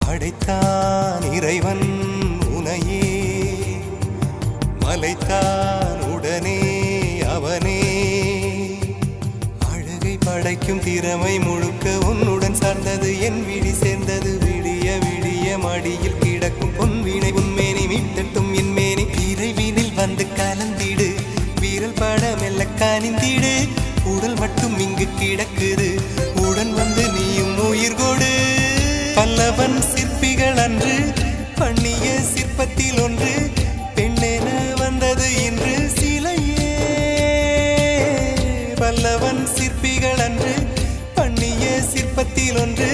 படைத்தான் இறைவன் உனையே, மலைத்தான் உடனே அவனே. அழகை படைக்கும் திறமை முழுக்க உன்னுடன் சார்ந்தது, என் விழி சேர்ந்தது. விடிய விடிய மடியில் கிடக்கும் பொன்வினை உன்மேனி மீட்டட்டும் என் மேனி. விரைவினில் வந்து கலந்திடு, வீரல் பட மெல்ல கனிந்திடு. உடல் மட்டும் இங்கு கிடக்குது, உடன் வந்து நீயும் உயிர் கொடு. பல்லவன் சிற்பிகள் அன்று பண்ணிய சிற்பத்தில் ஒன்று, பெண்ணென வந்தது இன்று சிலையே. பல்லவன் சிற்பிகள் அன்று பண்ணிய சிற்பத்தில் ஒன்று,